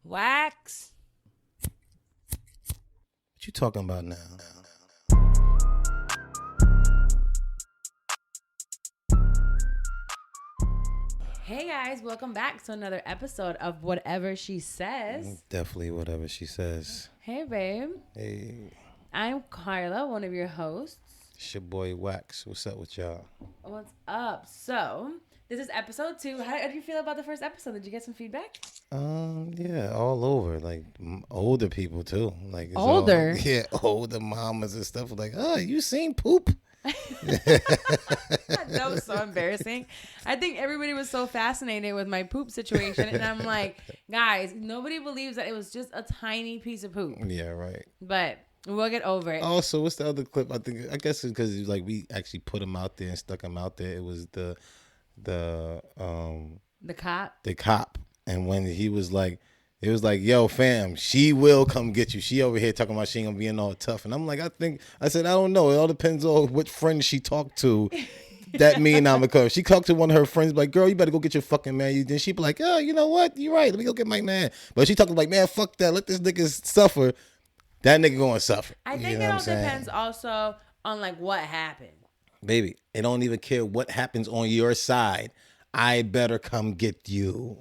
Wax. What you talking about now? Hey guys, welcome back to another episode of Whatever She Says. Definitely whatever she says. Hey babe. Hey, I'm Carla, one of your hosts. it's your boy Wax. What's up with y'all? What's up? So, this is episode 2. How did you feel about the first episode? Did you get some feedback? Yeah, all over. Like older people too. Like it's Older? Older mamas and stuff. Like, oh, you seen poop? That was so embarrassing. I think everybody was so fascinated with my poop situation. And I'm like, guys, nobody believes that it was just a tiny piece of poop. Yeah, right. But we'll get over it. Also, what's the other clip? I guess it's because like we actually put him out there and stuck him out there. It was the cop. The cop, and when he was like, it was like, yo, fam, she will come get you. She over here talking about she ain't gonna be all tough. And I'm like, I said, I don't know. It all depends on what friend she talked to. That mean I'm a coach. She talked to one of her friends, like, girl, you better go get your fucking man. Then she be like, oh, you know what? You're right. Let me go get my man. But she talking like, man, fuck that. Let this nigga suffer. That nigga gonna suffer. I think it all depends also on like what happened. Baby, it don't even care what happens on your side. I better come get you.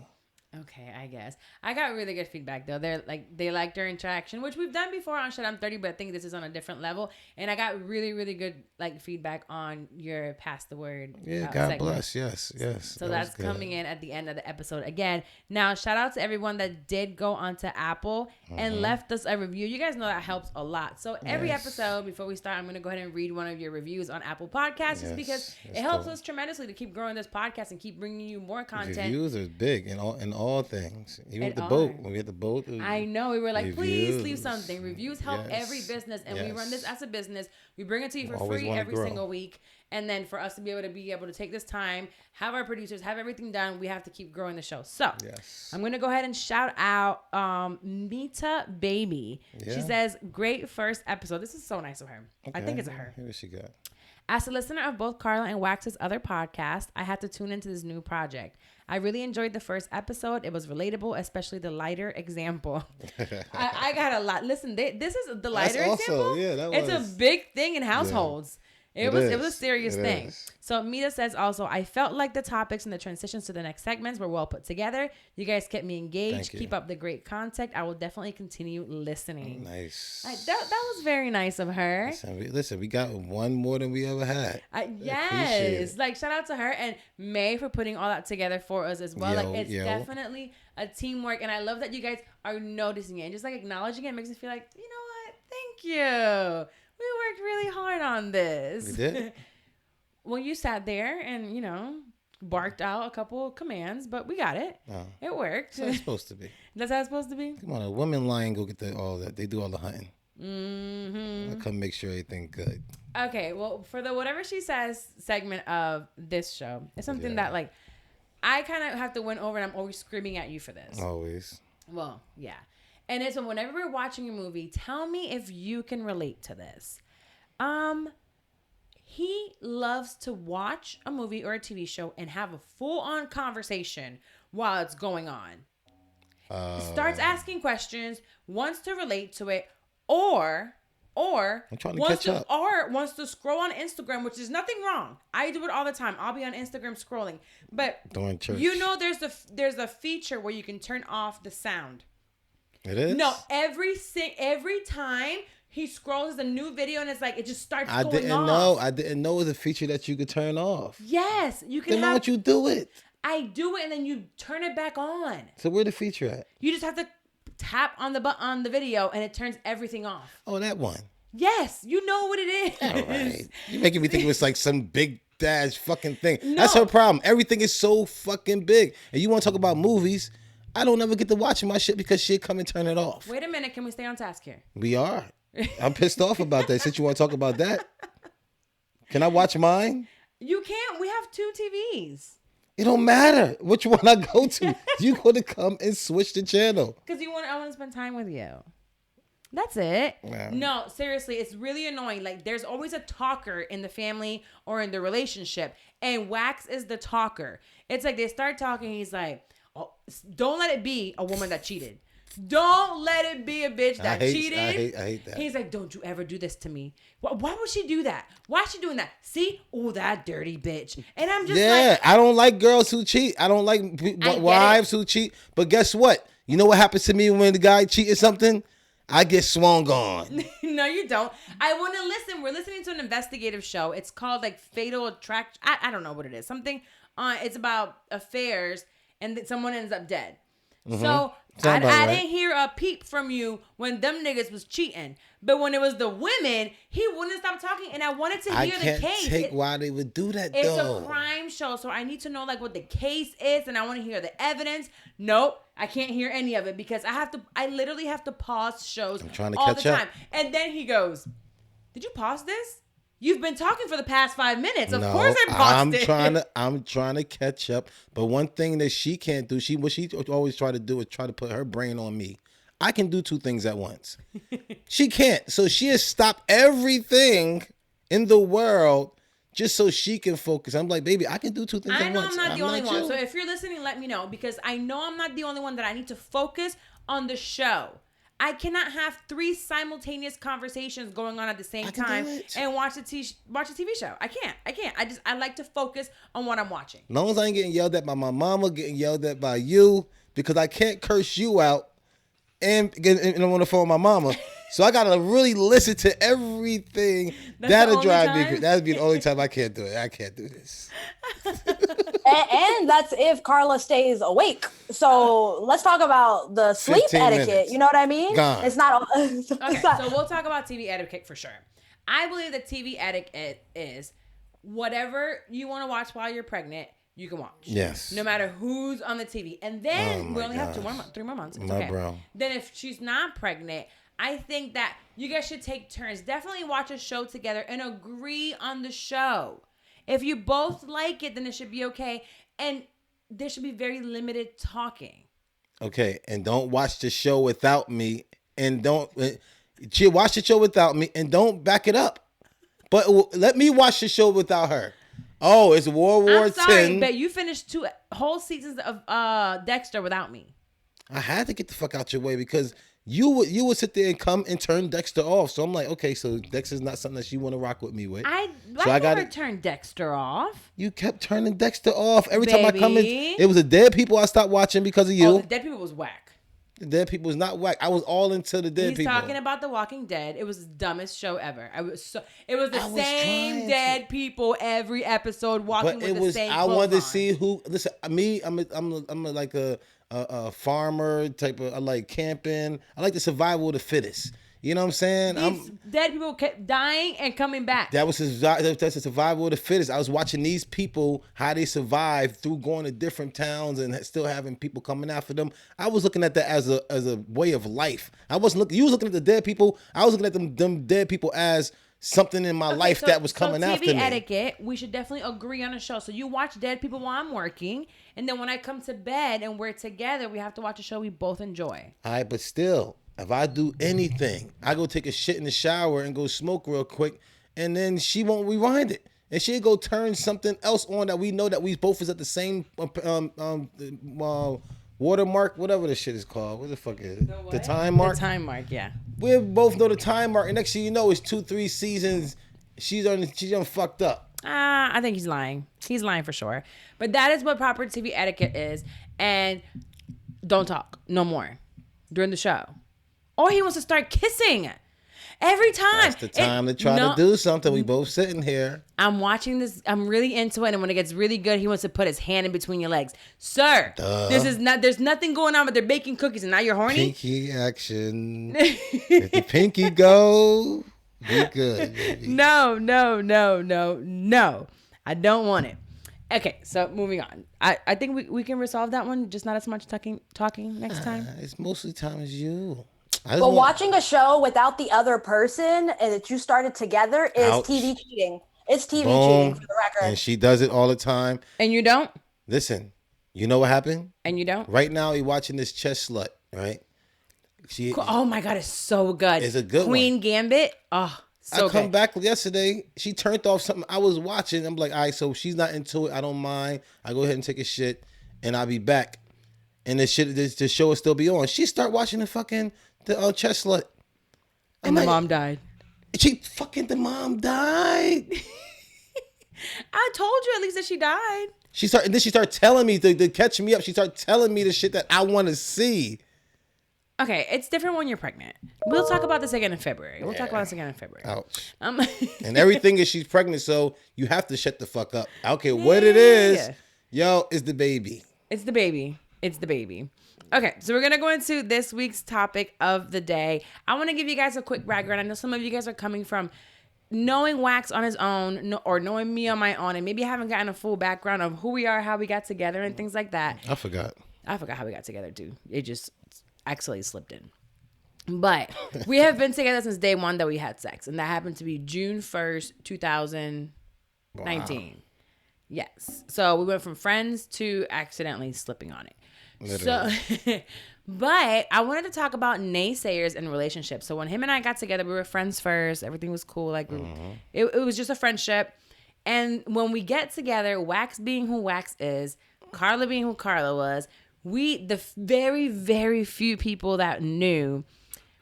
Okay, I guess. I got really good feedback though. They liked our interaction, which we've done before on Shit I'm 30, but I think this is on a different level. And I got really, really good like feedback on your Pass the Word. Yeah, God segment. bless. Yes. So that's coming in at the end of the episode. Again, now shout out to everyone that did go onto Apple and left us a review. You guys know that helps a lot. So every episode, before we start, I'm going to go ahead and read one of your reviews on Apple Podcasts just because it helps us tremendously to keep growing this podcast and keep bringing you more content. Reviews are big in all things. Even with the boat. When we had the boat. I know. We were like, please leave something. Reviews help every business. And we run this as a business. We bring it to you for free every single week. And then for us to be able to take this time, have our producers, have everything done, we have to keep growing the show. So I'm going to go ahead and shout out Mita Baby. Yeah. She says, great first episode. This is so nice of her. Okay. I think it's a her. What she got? As a listener of both Carla and Wax's other podcast, I had to tune into this new project. I really enjoyed the first episode. It was relatable, especially the lighter example. I got a lot. Listen, this is the lighter example. Yeah, it's a big thing in households. Yeah. It was a serious thing. So Mita says also, I felt like the topics and the transitions to the next segments were well put together. You guys kept me engaged. Keep up the great content. I will definitely continue listening. Nice. That was very nice of her. Listen, we got one more than we ever had. Yes. Like shout out to her and May for putting all that together for us as well. It's definitely a teamwork. And I love that you guys are noticing it and just like acknowledging it makes me feel like, you know what? Thank you. We worked really hard on this. We did? Well, you sat there and, barked out a couple commands, but we got it. Oh. It worked. That's how it's supposed to be. That's how it's supposed to be? Come on, a woman lion go get all that. They do all the hunting. Mm-hmm. I come make sure everything good. Okay, well, for the Whatever She Says segment of this show, it's something that, like, I kind of have to win over, and I'm always screaming at you for this. Always. Well, yeah. And it's whenever we're watching a movie, tell me if you can relate to this. He loves to watch a movie or a TV show and have a full-on conversation while it's going on. Starts asking questions, wants to relate to it, or I'm trying to catch up. Or wants to scroll on Instagram, which is nothing wrong. I do it all the time. I'll be on Instagram scrolling, but during church, there's a feature where you can turn off the sound. It is? No, every time he scrolls a new video and it's like, it just starts going off. I didn't know it was a feature that you could turn off. Yes. You can. Then why don't you do it? I do it and then you turn it back on. So where the feature at? You just have to tap on the video and it turns everything off. Oh, that one. Yes. You know what it is. All right. You're making me think it was like some big dash fucking thing. No. That's her problem. Everything is so fucking big. And you want to talk about movies? I don't ever get to watching my shit because shit come and turn it off. Wait a minute. Can we stay on task here? We are. I'm pissed off about that. Since you want to talk about that, can I watch mine? You can't. We have 2 TVs. It don't matter which one I go to. You going to come and switch the channel. Because I want to spend time with you. That's it. Yeah. No, seriously, it's really annoying. Like, there's always a talker in the family or in the relationship, and Wax is the talker. It's like they start talking, he's like, don't let it be a woman that cheated. Don't let it be a bitch that cheated. I hate that. He's like, don't you ever do this to me. Why would she do that? Why is she doing that? See? Oh, that dirty bitch. And I'm just like, I don't like girls who cheat. I don't like wives who cheat. But guess what? You know what happens to me when the guy cheated something? I get swung on. No, you don't. I want to listen. We're listening to an investigative show. It's called like Fatal Attraction. I don't know what it is. Something. It's about affairs, and someone ends up dead. Mm-hmm. So I didn't hear a peep from you when them niggas was cheating. But when it was the women, he wouldn't stop talking. And I wanted to hear the case. I can't take why they would do that, It's a crime show. So I need to know like what the case is. And I want to hear the evidence. Nope. I can't hear any of it because I literally have to pause shows all the time. And then he goes, did you pause this? You've been talking for the past 5 minutes. Of course I paused it. I'm trying to catch up. But one thing that she can't do, what she always try to do is try to put her brain on me. I can do 2 things at once. She can't. So she has stopped everything in the world just so she can focus. I'm like, baby, I can do 2 things at once. I know I'm not the only one. So if you're listening, let me know. Because I know I'm not the only one that I need to focus on the show. I cannot have 3 simultaneous conversations going on at the same time and watch a TV show. I can't. I like to focus on what I'm watching. As long as I ain't getting yelled at by my mama, getting yelled at by you, because I can't curse you out and I'm on the phone with my mama. So I gotta really listen to everything. That'll drive me crazy. That'd be the only time I can't do it. I can't do this. And that's if Carla stays awake. So let's talk about the sleep etiquette. Minutes. You know what I mean? Gone. It's not. Okay, so we'll talk about TV etiquette for sure. I believe that TV etiquette is whatever you want to watch while you're pregnant, you can watch. Yes. No matter who's on the TV. And then we only have 3 more months. It's okay. Bro. Then if she's not pregnant, I think that you guys should take turns. Definitely watch a show together and agree on the show. If you both like it, then it should be okay. And there should be very limited talking. Okay. And don't watch the show without me. And don't watch the show without me and don't back it up. But let me watch the show without her. Oh, it's World War X. I'm sorry, but you finished 2 whole seasons of Dexter without me. I had to get the fuck out your way because you would sit there and come and turn Dexter off. So I'm like, okay, so Dexter's not something that you want to rock with me with. I never turned Dexter off. You kept turning Dexter off every time I come in. It was the Dead People I stopped watching because of you. Oh, the Dead People was whack. The Dead People was not whack. I was all into the Dead People. He's talking about The Walking Dead. It was the dumbest show ever. It was the same Dead People every episode walking with the same clothes I wanted to on. see who. Listen, me, I'm like a farmer type of. I like camping. I like the survival of the fittest. You know what I'm saying? These dead people kept dying and coming back. That's the survival of the fittest. I was watching these people, how they survived through going to different towns and still having people coming after them. I was looking at that as a way of life. I wasn't looking. You was looking at the dead people. I was looking at them dead people as something in my life that was coming after me. TV etiquette, we should definitely agree on a show. So you watch Dead People while I'm working, and then when I come to bed and we're together, we have to watch a show we both enjoy. All right, but still, if I do anything, I go take a shit in the shower and go smoke real quick, and then she won't rewind it. And she'll go turn something else on that we know that we both is at the same watermark, whatever the shit is called. What the fuck is it? The time mark? The time mark, yeah. We both know the time mark, and next thing you know, it's 2-3 seasons. She's done fucked up. I think he's lying. He's lying for sure. But that is what proper TV etiquette is. And don't talk no more during the show. Or he wants to start kissing every time. That's the time to try to do something. We both sitting here. I'm watching this. I'm really into it. And when it gets really good, he wants to put his hand in between your legs. Sir, there's nothing going on, but they're baking cookies and now you're horny. Pinky action. If the pinky go, be good, baby. No. I don't want it. Okay, so moving on. I think we can resolve that one. Just not as much talking next time. It's mostly time as you. But watching a show without the other person and that you started together is TV cheating. It's TV cheating for the record. And she does it all the time. And you don't? Listen, you know what happened? And you don't? Right now, you're watching this chess slut, right? Oh my God, it's so good. It's a good Queen Gambit. Oh, so good. I come back yesterday. She turned off something I was watching. I'm like, all right, so she's not into it. I don't mind. I go ahead and take a shit, and I'll be back. and the show will still be on. She start watching the Chess Slut. And the mom died. The mom died. I told you at least that she died. She started telling me to catch me up. She started telling me the shit that I want to see. Okay, it's different when you're pregnant. We'll talk about this again in February. Ouch. And everything is she's pregnant, so you have to shut the fuck up. I don't care what it is. Yo, it's the baby. It's the baby. Okay, so we're going to go into this week's topic of the day. I want to give you guys a quick background. I know some of you guys are coming from knowing Wax on his own or knowing me on my own, and maybe haven't gotten a full background of who we are, how we got together, and things like that. I forgot how we got together, too. It just actually slipped in. But we have been together since day one that we had sex, and that happened to be June 1st, 2019. Wow. Yes. So we went from friends to accidentally slipping on it. Literally. So, but I wanted to talk about naysayers in relationships. So when him and I got together, we were friends first. Everything was cool. Like it was just a friendship. And when we get together, Wax being who Wax is, Carla being who Carla was, the very, very few people that knew,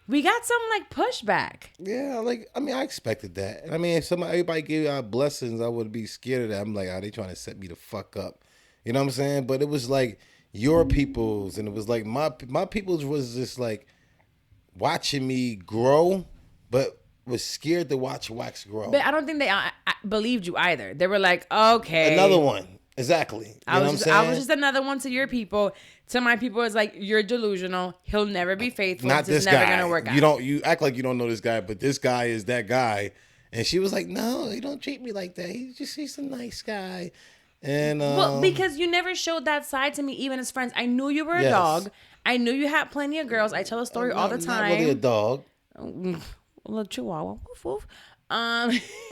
we got some like pushback. Yeah, I expected that. I mean, if everybody gave out blessings, I would be scared of that. I'm like, they trying to set me the fuck up. You know what I'm saying? But it was like your people's, and it was like my people's was just like watching me grow, but was scared to watch Wax grow. But I don't think they believed you either. They were like, okay, another one. Exactly. I was just another one to your people. To my people, it's like, you're delusional. He'll never be faithful. Not this never guy. Gonna work out. You act like you don't know this guy, but this guy is that guy. And she was like, no, he don't treat me like that. He's a nice guy. And well, because you never showed that side to me, even as friends. I knew you were a dog. I knew you had plenty of girls. I tell a story all the time. Not really a dog. A little chihuahua. Woof, woof.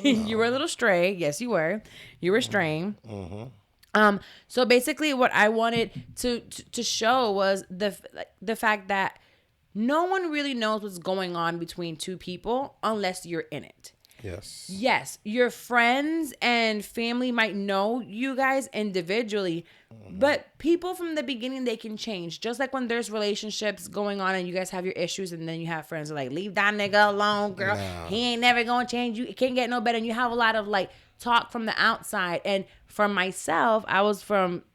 You were a little stray. Yes, you were. You were straying. Mm-hmm. So basically what I wanted to show was the fact that no one really knows what's going on between two people unless you're in it. Yes, your friends and family might know you guys individually, but people from the beginning, they can change. Just like when there's relationships going on and you guys have your issues, and then you have friends who are like, leave that nigga alone, girl. No. He ain't never gonna change you. It can't get no better. And you have a lot of like talk from the outside. And for myself, I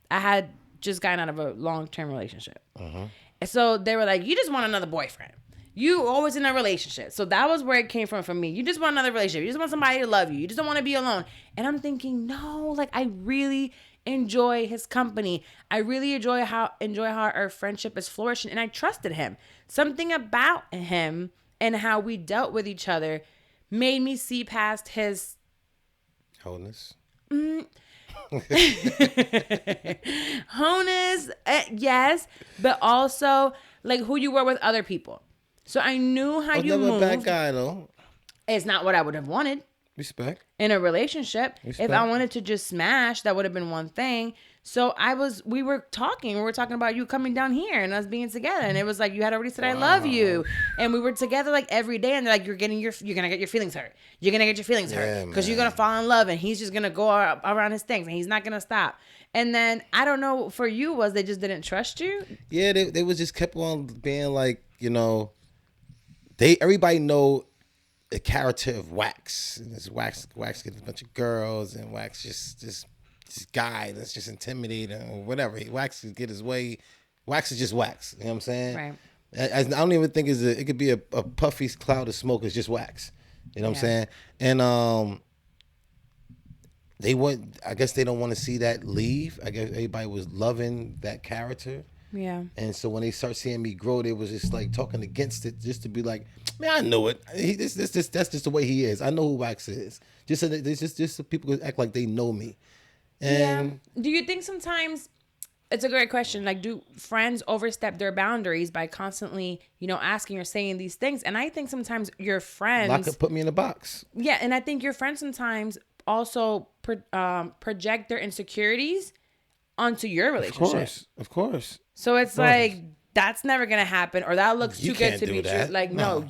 had just gotten out of a long-term relationship. And so they were like, you just want another boyfriend. You always in a relationship. So that was where it came from me. You just want another relationship. You just want somebody to love you. You just don't want to be alone. And I'm thinking, no, like I really enjoy his company. I really enjoy how our friendship is flourishing. And I trusted him. Something about him and how we dealt with each other made me see past his wholeness. Wholeness, yes, but also like who you were with other people. So I knew how you moved. Never a bad guy though. It's not what I would have wanted. Respect. In a relationship. Respect. If I wanted to just smash, that would have been one thing. So we were talking about you coming down here and us being together. And it was like, you had already said, I love you. And we were together like every day. And they're like, you're going to get your feelings hurt. You're going to get your feelings hurt because you're going to fall in love. And he's just going to go around his things and he's not going to stop. And then I don't know for you, was they just didn't trust you? Yeah, they was just kept on being like, you know, everybody know the character of Wax. And this Wax gets a bunch of girls, and Wax just this guy that's just intimidating or whatever. Wax can get his way. Wax is just Wax. You know what I'm saying? Right. I don't even think it could be a puffy cloud of smoke. It's just Wax. You know what I'm saying? And I guess they don't want to see that leave. I guess everybody was loving that character. Yeah. And so when they start seeing me grow, they was just like talking against it, just to be like, man, I know it. That's just the way he is. I know who Wax is. Just so people act like they know me. And yeah. Do you think sometimes, it's a great question, like do friends overstep their boundaries by constantly, asking or saying these things? And I think sometimes your friends put me in a box. Yeah, and I think your friends sometimes also project their insecurities onto your relationship. Of course. So it's like that's never gonna happen, or that looks too good to be true. Like, no,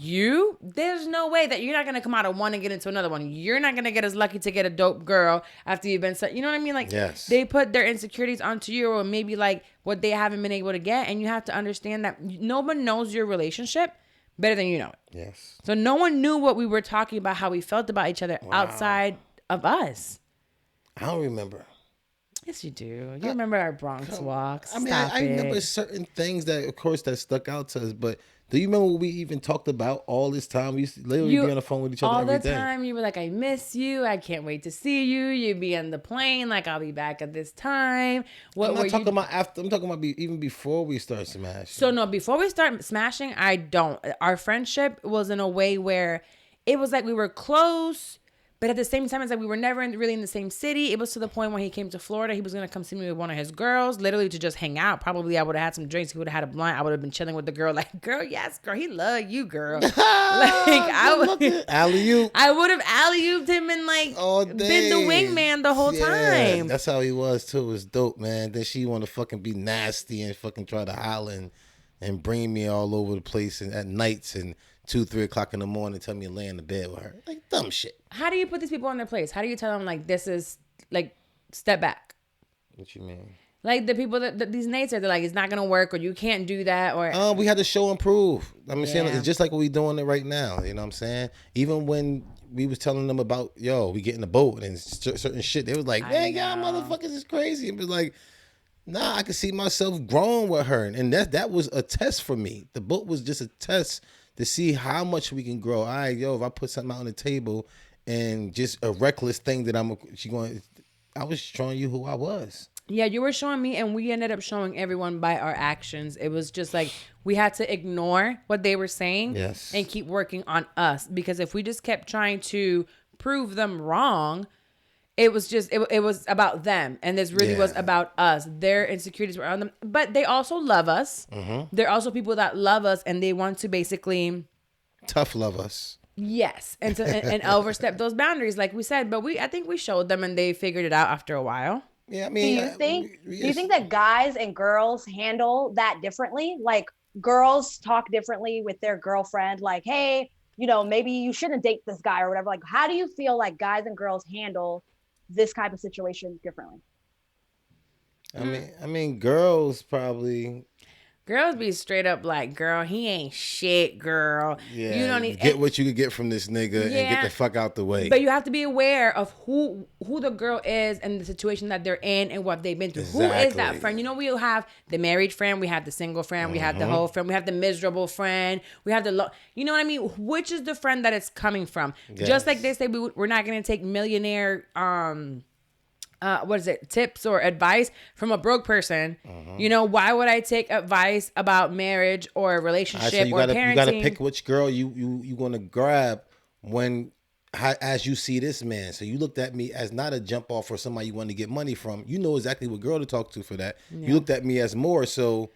there's no way that you're not gonna come out of one and get into another one. You're not gonna get as lucky to get a dope girl after you've been you know what I mean? Like, they put their insecurities onto you, or maybe like what they haven't been able to get, and you have to understand that no one knows your relationship better than you know it. Yes. So no one knew what we were talking about, how we felt about each other outside of us. I don't remember. Yes, you do. You remember our Bronx walks. I mean, I remember certain things that, of course, that stuck out to us. But do you remember what we even talked about all this time? We used to literally be on the phone with each other every day. All the time. You were like, I miss you. I can't wait to see you. You'd be on the plane. Like, I'll be back at this time. I'm not talking about after. I'm talking about even before we start smashing. So, no, before we start smashing, I don't. Our friendship was in a way where it was like we were close. But at the same time, it's like we were never really in the same city. It was to the point when he came to Florida, he was going to come see me with one of his girls, literally to just hang out. Probably I would have had some drinks. He would have had a blunt. I would have been chilling with the girl. Like, girl, yes, girl. He love you, girl. Like, alley-oop. I would have alley-ooped him and like been the wingman the whole time. That's how he was too. It was dope, man. Then she want to fucking be nasty and fucking try to holler and bring me all over the place and at nights and 2-3 o'clock in the morning, tell me to lay in the bed with her. Like, dumb shit. How do you put these people in their place? How do you tell them, like, this is, like, step back? What you mean? Like, the people that these Nates are, they're like, it's not going to work, or you can't do that, or... We had to show and prove. I mean, saying it's just like what we doing it right now. You know what I'm saying? Even when we was telling them about, we get in the boat and certain shit, they was like, man, y'all motherfuckers is crazy. It was like, nah, I could see myself growing with her. And that was a test for me. The boat was just a test to see how much we can grow. All right, if I put something out on the table and just a reckless thing that I was showing you who I was. Yeah, you were showing me, and we ended up showing everyone by our actions. It was just like we had to ignore what they were saying and keep working on us. Because if we just kept trying to prove them wrong, it was just it was about them, and this really was about us. Their insecurities were on them, but they also love us. Mm-hmm. They're also people that love us, and they want to basically tough love us. Yes, and and overstep those boundaries, like we said. But I think we showed them, and they figured it out after a while. Yeah, I mean, do you think that guys and girls handle that differently? Like, girls talk differently with their girlfriend, like, hey, maybe you shouldn't date this guy or whatever. Like, how do you feel like guys and girls handle this type of situation differently? I mean, girls probably. Girls be straight up like, girl, he ain't shit, girl. Yeah, you don't need get what you could get from this nigga and get the fuck out the way. But you have to be aware of who the girl is and the situation that they're in and what they've been through. Exactly. Who is that friend? We'll have the married friend, we have the single friend, we have the whole friend, we have the miserable friend, we have the you know what I mean? Which is the friend that it's coming from? Yes. Just like they say, we're not going to take millionaire tips or advice from a broke person. Why would I take advice about marriage or a relationship or parenting? You gotta pick which girl you gonna grab as you see this man. So you looked at me as not a jump off or somebody you want to get money from. You know exactly what girl to talk to for that. You looked at me as more so.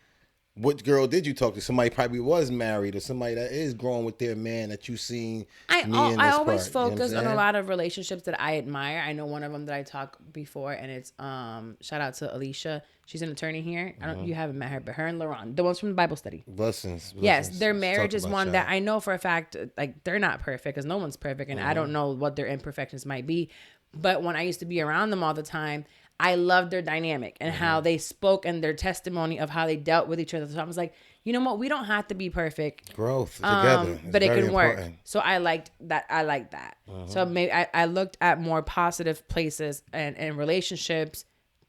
What girl did you talk to? Somebody probably was married or somebody that is growing with their man that you seen. I always focus on a lot of relationships that I admire. I know one of them that I talked before, and it's shout out to Alicia. She's an attorney here. You haven't met her, but her and Laurent, the ones from the Bible study. Blessings. Yes, their marriage is one that I know for a fact, like, they're not perfect because no one's perfect, and I don't know what their imperfections might be. But when I used to be around them all the time, I loved their dynamic and how they spoke and their testimony of how they dealt with each other. So I was like, you know what? We don't have to be perfect. Growth together. But it can work. So I liked that. So maybe I looked at more positive places and relationships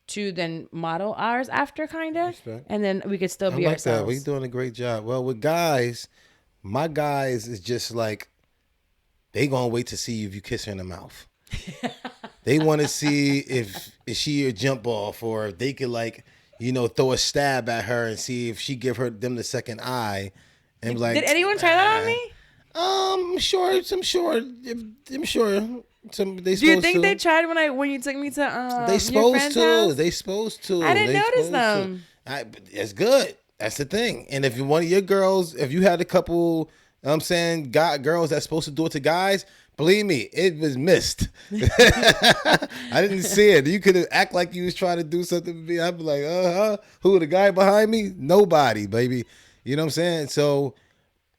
to then model ours after, kind of. And then we could still be ourselves. We're doing a great job. Well, with guys, my guys is just like, they gonna wait to see if you kiss her in the mouth. They want to see if she a jump off, or if they could, like, throw a stab at her and see if she give them the second eye. And like, did anyone try that on me? I'm sure. Do you think they tried when you took me to they supposed to house? They supposed to. I didn't notice them. It's good. That's the thing. And if one of your girls, if you had a couple, I'm saying, girls that's supposed to do it to guys, believe me, it was missed. I didn't see it. You could act like you was trying to do something to me. I'd be like, who, the guy behind me? Nobody, baby. You know what I'm saying? So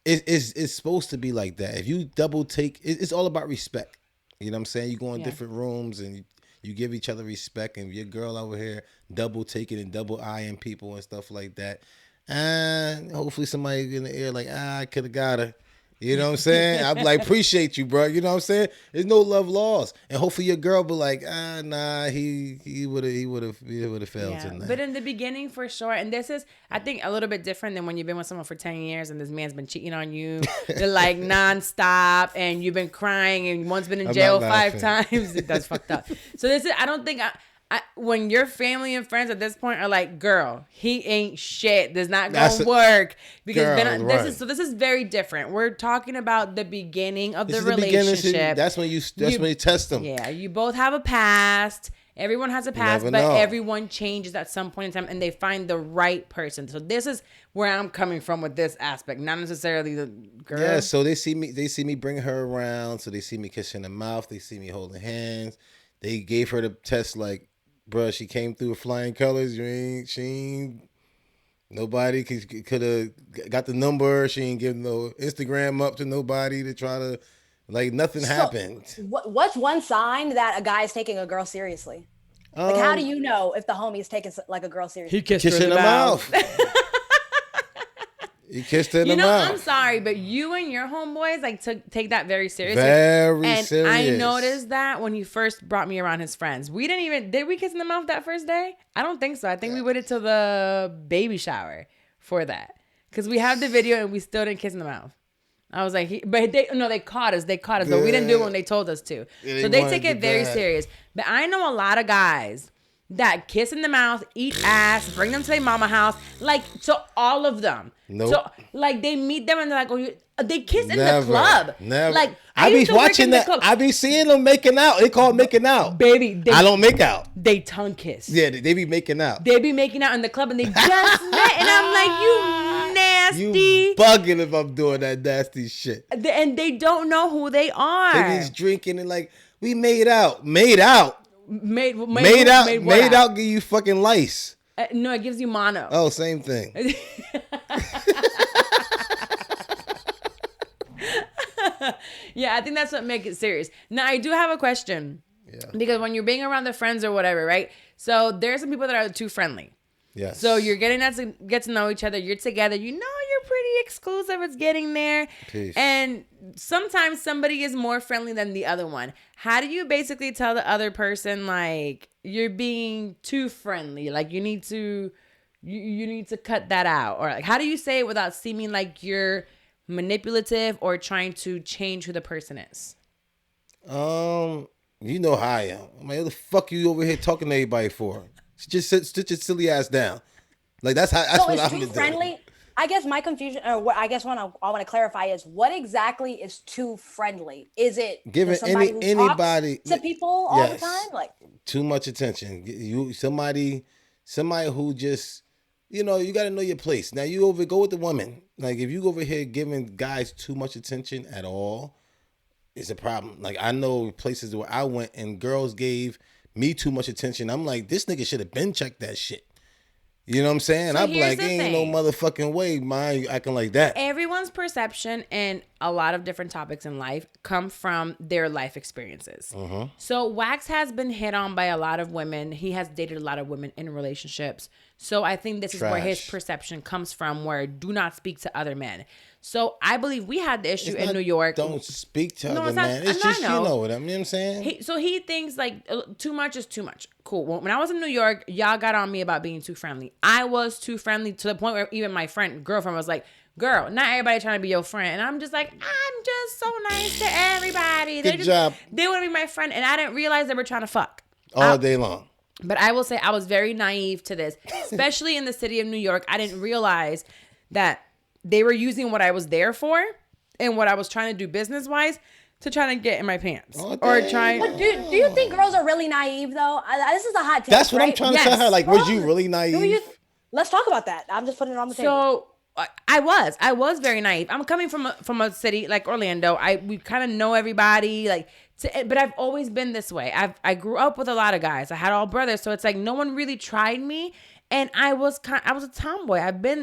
it's supposed to be like that. If you double take, it's all about respect. You know what I'm saying? You go in different rooms and you give each other respect, and your girl over here double taking and double eyeing people and stuff like that. And hopefully somebody in the air like, I could have got her. You know what I'm saying? I'm like, appreciate you, bro. You know what I'm saying? There's no love lost, and hopefully your girl be like, nah, he would have failed tonight. But in the beginning, for sure, and this is, I think, a little bit different than when you've been with someone for 10 years and this man's been cheating on you, they're like nonstop, and you've been crying, and one's been in jail 5 times. That's fucked up. So this is, I don't think when your family and friends at this point are like, girl, he ain't shit. This not gonna work because this is very different. We're talking about the beginning of the relationship. That's when you test them. Yeah, you both have a past. Everyone has a past, but everyone changes at some point in time, and they find the right person. So this is where I'm coming from with this aspect, not necessarily the girl. Yeah, so they see me bring her around. So they see me kissing the mouth. They see me holding hands. They gave her the test like, bruh, she came through with flying colors. Nobody could have got the number. She ain't give no Instagram up to nobody to try to, like, nothing happened. What's one sign that a guy is taking a girl seriously? Like, how do you know if the homie is taking like a girl seriously? He kissed her in the mouth. He kissed her in the mouth. I'm sorry, but you and your homeboys like take that very seriously. Very serious. I noticed that when he first brought me around his friends. Did we kiss in the mouth that first day? I don't think so. I think we waited till the baby shower for that. Because we have the video and we still didn't kiss in the mouth. I was like, they caught us. But we didn't do it when they told us to. Yeah, so they take it very serious. But I know a lot of guys that kiss in the mouth, eat ass, bring them to their mama house, like, to all of them. Nope. So, like, they meet them and they're like, they kiss in the club. Never. Like, I be watching that. I be seeing them making out. They call it making out. Baby, I don't make out. They tongue kiss. Yeah, they be making out. They be making out in the club and they just met. And I'm like, you nasty. You bugging if I'm doing that nasty shit. And they don't know who they are. They just drinking and like, we made out. Made out. Made out give you fucking lice. No, it gives you mono. Oh, same thing. Yeah, I think that's what makes it serious. Now, I do have a question. Yeah. Because when you're being around the friends or whatever, right? So there's some people that are too friendly. Yes. So you're getting to get to know each other. You're together. You know you're pretty exclusive. It's getting there. Peace. And sometimes somebody is more friendly than the other one. How do you basically tell the other person, like, you're being too friendly? Like, you need to cut that out. Or, like, how do you say it without seeming like you're manipulative or trying to change who the person is? You know how I am. I'm like, what the fuck you over here talking to everybody for? Just sit your silly ass down. Like, that's what I'm too friendly doing. I guess my confusion, or what I guess what I want to clarify is, what exactly is too friendly? Is it giving anybody to people all the time? Like, too much attention. Somebody who just, you got to know your place. Now you go with the woman. Like, if you over here giving guys too much attention at all, it's a problem. Like, I know places where I went and girls gave me too much attention. I'm like, this nigga should have been checked that shit. You know what I'm saying? So I'm like, ain't no motherfucking way, man, you acting like that. Everyone's perception and a lot of different topics in life come from their life experiences. Uh-huh. So Wax has been hit on by a lot of women. He has dated a lot of women in relationships. So I think this is where his perception comes from, where do not speak to other men. So I believe we had the issue in New York. Don't speak to other men. It's just, you know what I'm saying? He thinks like too much is too much. Cool. Well, when I was in New York, y'all got on me about being too friendly. I was too friendly to the point where even my girlfriend was like, girl, not everybody trying to be your friend. And I'm just like, I'm just so nice to everybody. Good job. They want to be my friend. And I didn't realize they were trying to fuck. All day long. But I will say I was very naive to this, especially in the city of New York. I didn't realize that they were using what I was there for and what I was trying to do business-wise to try to get in my pants. But do you think girls are really naive, though? This is a hot take, That's what I'm trying to tell her. Like, was you really naive? Let's talk about that. I'm just putting it on the table. So I was very naive. I'm coming from a city like Orlando. We kind of know everybody, but I've always been this way. I grew up with a lot of guys. I had all brothers, so it's like no one really tried me. And I was a tomboy.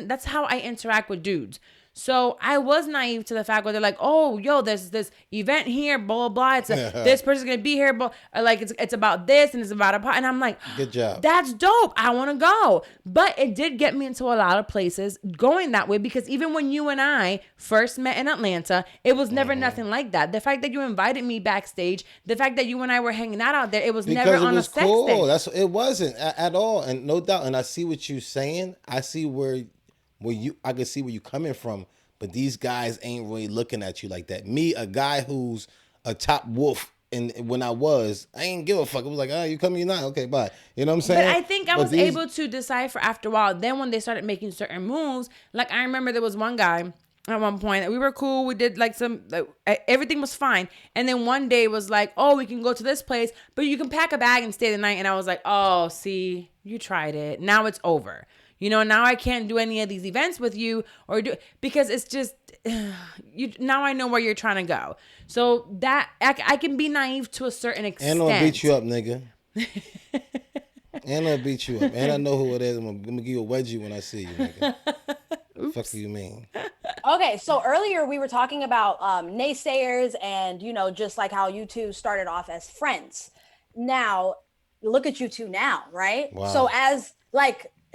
That's how I interact with dudes. So I was naive to the fact where they're like, oh, yo, there's this event here, blah, blah, blah. This person's going to be here, but like, it's about this and it's about a pot. And I'm like, good job. That's dope. I want to go. But it did get me into a lot of places going that way, because even when you and I first met in Atlanta, it was never nothing like that. The fact that you invited me backstage, the fact that you and I were hanging out there, it was never on a sex thing. It wasn't at all. And no doubt. And I see what you're saying. I see I can see where you're coming from, but these guys ain't really looking at you like that. Me, a guy who's a top wolf, and when I ain't give a fuck. It was like, you coming, you're not, okay, bye. You know what I'm saying? But I think I was able to decipher after a while. Then when they started making certain moves, like I remember there was one guy at one point that we were cool. We did like everything was fine. And then one day was like, oh, we can go to this place, but you can pack a bag and stay the night. And I was like, oh, see, you tried it. Now it's over. Now I can't do any of these events with you because it's just, now I know where you're trying to go. So that I can be naive to a certain extent. And I'll beat you up, nigga. And I'll beat you up. And I know who it is. I'm gonna give you a wedgie when I see you, nigga. Fuck do you mean? Okay, so earlier we were talking about naysayers and, just like how you two started off as friends. Now, look at you two now, right? Wow.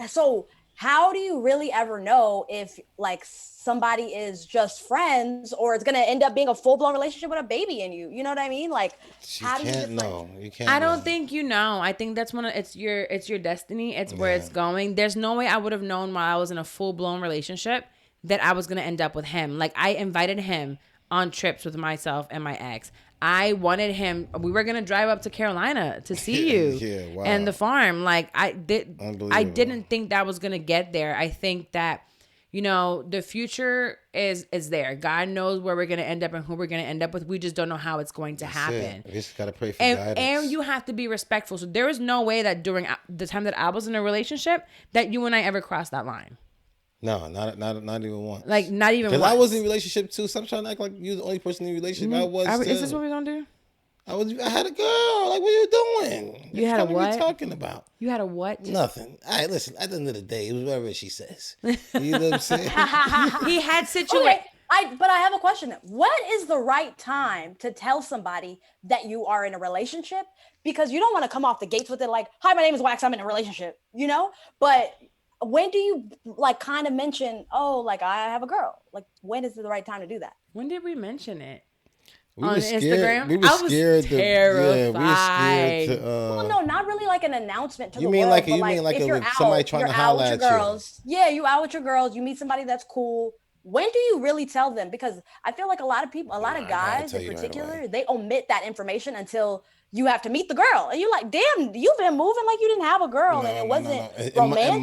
So how do you really ever know if like somebody is just friends or it's going to end up being a full-blown relationship with a baby in you? You know what I mean? Like, how do you can't know. You can't. I don't think I think that's it's your destiny. It's where it's going. There's no way I would have known while I was in a full-blown relationship that I was going to end up with him. Like, I invited him on trips with myself and my ex. I wanted him. We were gonna drive up to Carolina to see you and the farm. Like I didn't think that was gonna get there. I think that the future is there. God knows where we're gonna end up and who we're gonna end up with. We just don't know how it's going to happen. We just gotta pray for guidance. And you have to be respectful. So there is no way that during the time that I was in a relationship that you and I ever crossed that line. No, not even once. Like, not even once. Because I was in a relationship too. Stop trying to act like you're the only person in a relationship. Is this what we're gonna do? I had a girl. Like, what are you doing? You had a what? What are you talking about? You had a what? Nothing. All right, listen. At the end of the day, it was whatever she says. You know what I'm saying? He had situations. Okay, but I have a question. What is the right time to tell somebody that you are in a relationship? Because you don't want to come off the gates with it like, "Hi, my name is Wax. I'm in a relationship." But when do you like kind of mention, oh, like I have a girl? Like, when is the right time to do that? When did we mention it? On Instagram? We were scared. Terrified. We were scared to. Well, no, not really like an announcement to the world. You mean like somebody trying to holler at girls. Yeah, you out with your girls. You meet somebody that's cool. When do you really tell them? Because I feel like a lot of guys in particular, they omit that information until you have to meet the girl. And you're like, damn, you've been moving like you didn't have a girl and it wasn't romantic.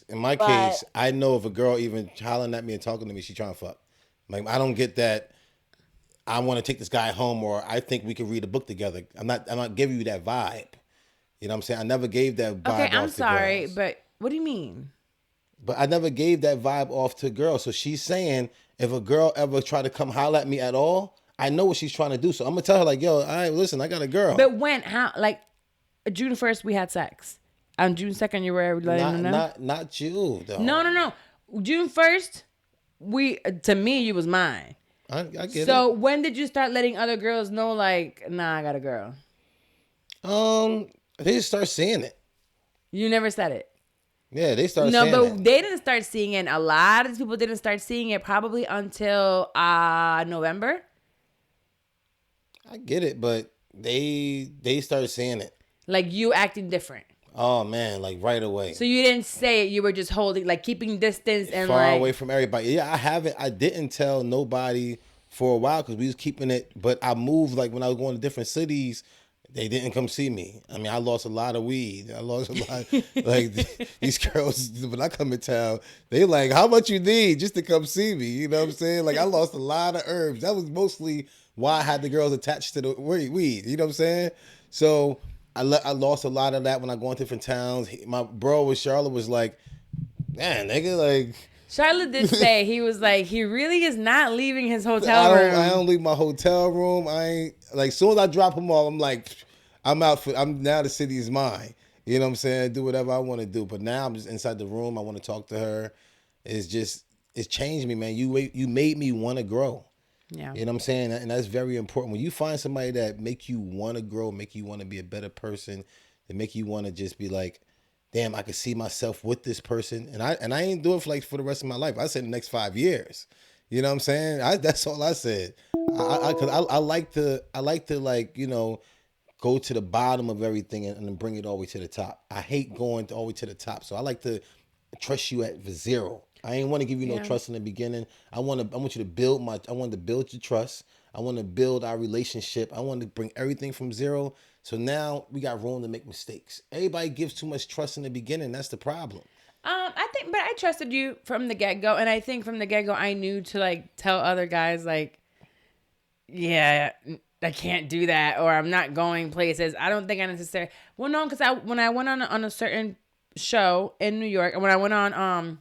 In my case, I know if a girl even hollering at me and talking to me, she trying to fuck. Like, I don't get that. I want to take this guy home, or I think we could read a book together. I'm not giving you that vibe. You know what I'm saying? I never gave that vibe. Okay, I'm sorry, but what do you mean? But I never gave that vibe off to girls. So she's saying if a girl ever try to come holler at me at all, I know what she's trying to do. So I'm gonna tell her like, yo, all right, listen, I got a girl. But when? How? Like, June 1st we had sex. On June 2nd you were letting them know? Not you though. No. June 1st, to me you was mine. I get it. So when did you start letting other girls know, like, nah, I got a girl? They just start seeing it. You never said it. Yeah, they started seeing it. No, but they didn't start seeing it. A lot of these people didn't start seeing it probably until November. I get it, but they started seeing it. Like you acting different. Oh man, like right away. So you didn't say it. You were just holding, like keeping distance and far away from everybody. Yeah, I didn't tell nobody for a while because we was keeping it. But I moved, like when I was going to different cities, they didn't come see me. I mean, I lost a lot of weed. I lost a lot. Like these girls, when I come in town, they like, how much you need just to come see me? You know what I'm saying? Like I lost a lot of herbs. That was mostly why I had the girls attached to the weed. You know what I'm saying? So I lost a lot of that when I go into different towns. My bro with Charlotte was like, man, nigga, like. Charlotte did say, he was like, he really is not leaving his hotel room. I don't leave my hotel room. I ain't, like, as soon as I drop him off, I'm like, I'm out for, now the city is mine. You know what I'm saying? Do whatever I want to do. But now I'm just inside the room. I want to talk to her. It's changed me, man. You made me want to grow. Yeah. You know what I'm saying? And that's very important. When you find somebody that make you want to grow, make you want to be a better person, that make you want to just be like, damn, I can see myself with this person. And I ain't doing it for the rest of my life. I said the next 5 years. You know what I'm saying? That's all I said. I like to like, you know, go to the bottom of everything and then bring it all the way to the top. I hate going all the way to the top. So I like to trust you at zero. I ain't want to give you no trust in the beginning. I want you to build your trust. I want to build our relationship. I want to bring everything from zero. So now we got room to make mistakes. Everybody gives too much trust in the beginning. That's the problem. But I trusted you from the get-go. And I think from the get-go, I knew to like tell other guys like, yeah, I can't do that, or I'm not going places. I don't think I necessarily. Well, no, because when I went on a certain show in New York, and when I went on,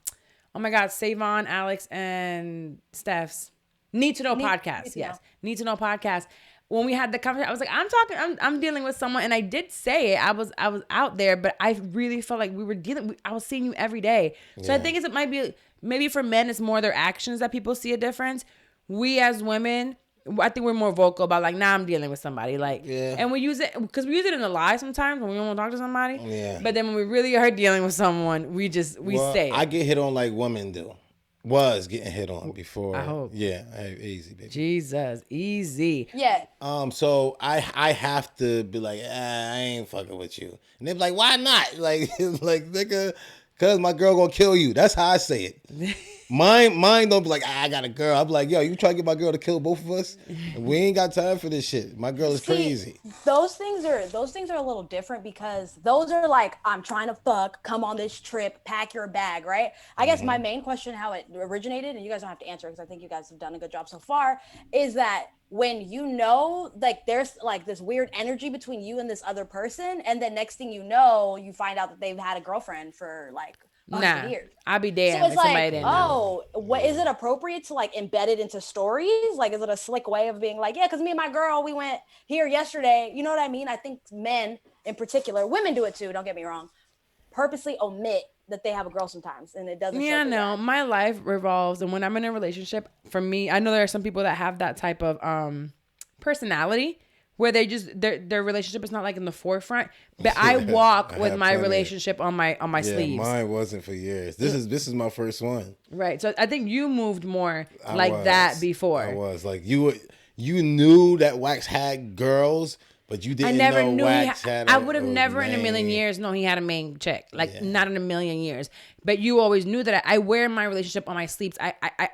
oh my God, Savon, Alex, and Steph's Need to Know podcast. Yes, Need to Know podcast. When we had the conversation, I was like, I'm dealing with someone, and I did say it. I was out there, but I really felt like we were I was seeing you every day. So I think it might be maybe for men, it's more their actions that people see a difference. We as women, I think we're more vocal about like, nah, I'm dealing with somebody, like, and we use it because we use it in a lie sometimes when we don't want to talk to somebody. Yeah. But then when we really are dealing with someone, we say it. I get hit on like women do. Was getting hit on before. I hope. Yeah, easy, baby. Jesus, easy. Yeah. So I have to be like, I ain't fucking with you, and they're like, why not? Like nigga, cause my girl gonna kill you. That's how I say it. Mine don't be like, I got a girl. I'm like, yo, you try to get my girl to kill both of us? We ain't got time for this shit. My girl is crazy. Those things are a little different because those are like, I'm trying to fuck, come on this trip, pack your bag, right? I guess my main question, how it originated, and you guys don't have to answer because I think you guys have done a good job so far, is that when you know, like there's like this weird energy between you and this other person, and then next thing you know, you find out that they've had a girlfriend for like 100 years. I'll be damned. So it's like, what is it appropriate to like embed it into stories? Like, is it a slick way of being like, yeah, because me and my girl, we went here yesterday. You know what I mean? I think men in particular, women do it too, don't get me wrong, purposely omit that they have a girl sometimes, and it doesn't. Yeah, no, my life revolves, and when I'm in a relationship, for me, I know there are some people that have that type of personality where they just their relationship is not like in the forefront, but I walk with my relationship on my sleeves. Mine wasn't for years. This is my first one. Right. So I think you moved more that before. I was like you knew that Wax had girls, but you didn't know Wax had I would have never in a million years known he had a main chick. Like not in a million years. But you always knew that I wear my relationship on my sleeves.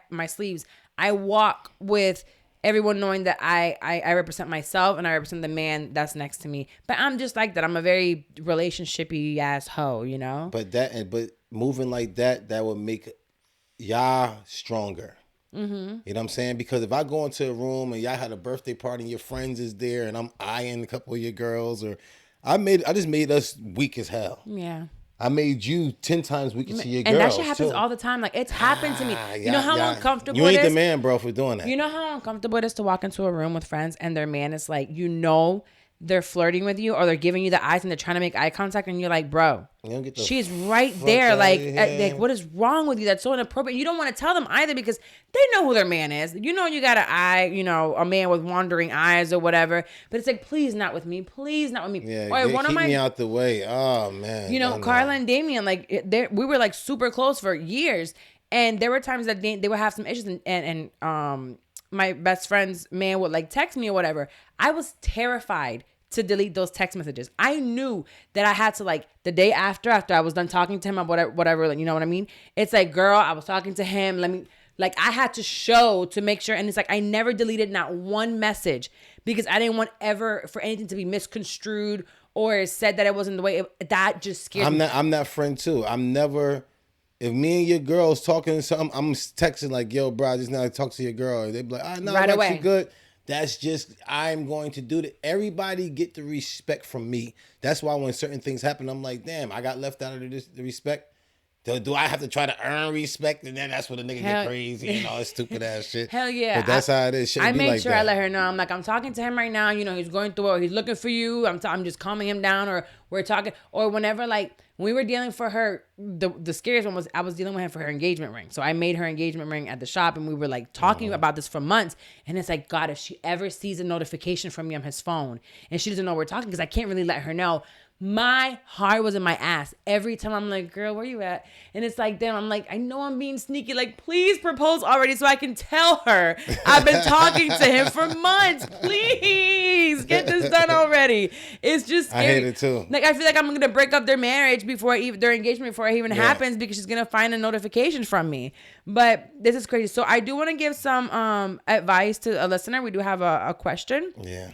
My sleeves. I walk with everyone knowing that I represent myself and I represent the man that's next to me. But I'm just like that. I'm a very relationshipy ass hoe, you know? But moving like that would make y'all stronger. Mm-hmm. You know what I'm saying? Because if I go into a room and y'all had a birthday party and your friends is there and I'm eyeing a couple of your girls, or I just made us weak as hell. Yeah. I made you 10 times weaker to your girls. And that shit happens all the time. Like, it's happened to me. You know how uncomfortable it is? You ain't the man, bro, for doing that. You know how uncomfortable it is to walk into a room with friends and their man is like, you know, they're flirting with you or they're giving you the eyes and they're trying to make eye contact and you're like, bro, she's right there. Like, what is wrong with you? That's so inappropriate. You don't want to tell them either because they know who their man is. You know, you got an eye, you know, a man with wandering eyes or whatever. But it's like, please not with me. Please not with me. Yeah, keep me out the way. Oh, man. You know, Carla and Damien, like, we were like super close for years. And there were times that they would have some issues and my best friend's man would like text me or whatever. I was terrified to delete those text messages. I knew that I had to like the day after I was done talking to him or whatever, like, you know what I mean? It's like, girl, I was talking to him. I had to show to make sure. And it's like, I never deleted not one message because I didn't want ever for anything to be misconstrued or said that it wasn't the way that just scared me. I'm that friend too. I'm never. If me and your girl's talking something, I'm texting like, yo, bro, I just now talk to your girl. They be like, no, right away. Good. That's just, I'm going to do that. Everybody get the respect from me. That's why when certain things happen, I'm like, damn, I got left out of the respect. do I have to try to earn respect? And then that's when the nigga get crazy and all that stupid ass shit. Hell yeah. But that's how it is. I make sure I let her know. I'm like, I'm talking to him right now. You know, he's going through it. He's looking for you. I'm just calming him down, or we're talking. Or whenever, like, when we were dealing for her, the scariest one was I was dealing with him for her engagement ring. So I made her engagement ring at the shop, and we were like talking about this for months. And it's like, God, if she ever sees a notification from me on his phone and she doesn't know we're talking, because I can't really let her know. My heart was in my ass every time. I'm like, girl, where you at? And it's like, then I'm like, I know I'm being sneaky. Like, please propose already so I can tell her I've been talking to him for months. Please get this done already. It's just scary. I hate it too. Like, I feel like I'm gonna break up their marriage their engagement before it even happens, because she's gonna find a notification from me. But this is crazy. So I do want to give some advice to a listener. We do have a question. Yeah.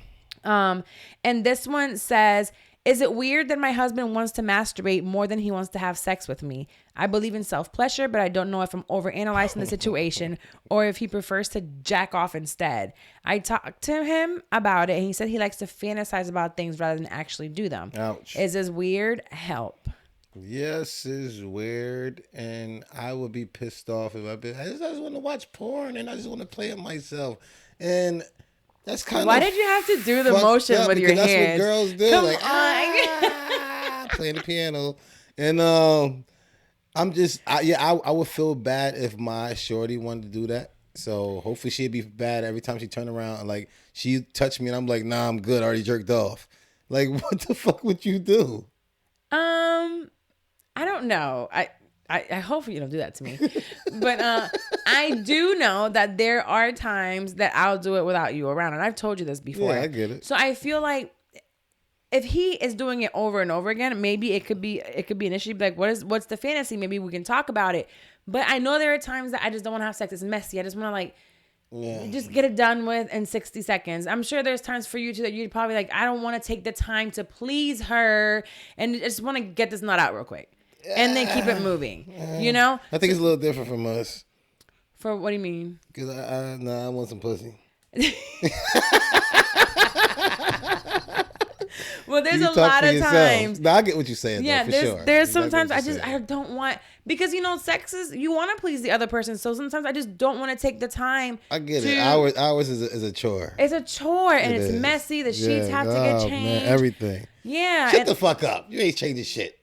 And this one says, is it weird that my husband wants to masturbate more than he wants to have sex with me? I believe in self-pleasure, but I don't know if I'm overanalyzing the situation or if he prefers to jack off instead. I talked to him about it, and he said he likes to fantasize about things rather than actually do them. Ouch. Is this weird? Help. Yes, it's weird, and I would be pissed off if I just want to watch porn, and I just want to play it myself. And... that's kind of. Why did you have to do the motion with your hands? That's what girls do. Come on. Playing the piano. And I would feel bad if my shorty wanted to do that. So hopefully she'd be bad every time she turned around and like she touched me and I'm like, nah, I'm good. I already jerked off. Like, what the fuck would you do? I don't know. I hope you don't do that to me. But I do know that there are times that I'll do it without you around. And I've told you this before. Yeah, I get it. So I feel like if he is doing it over and over again, maybe it could be an issue. Like, what's the fantasy? Maybe we can talk about it. But I know there are times that I just don't want to have sex. It's messy. I just want to just get it done with in 60 seconds. I'm sure there's times for you too that you'd probably like, I don't want to take the time to please her and I just want to get this nut out real quick. And then keep it moving, you know? I think it's a little different from us. For what do you mean? Because I want some pussy. Well, there's a lot of times. No, I get what you're saying. Yeah, though, for sure. There's sometimes I don't want, because you know, sex is, you want to please the other person. So sometimes I just don't want to take the time. I get it. Ours is a chore. It's a chore and it's messy. The sheets have to get changed. Man, everything. Yeah. Shut the fuck up. You ain't changing shit.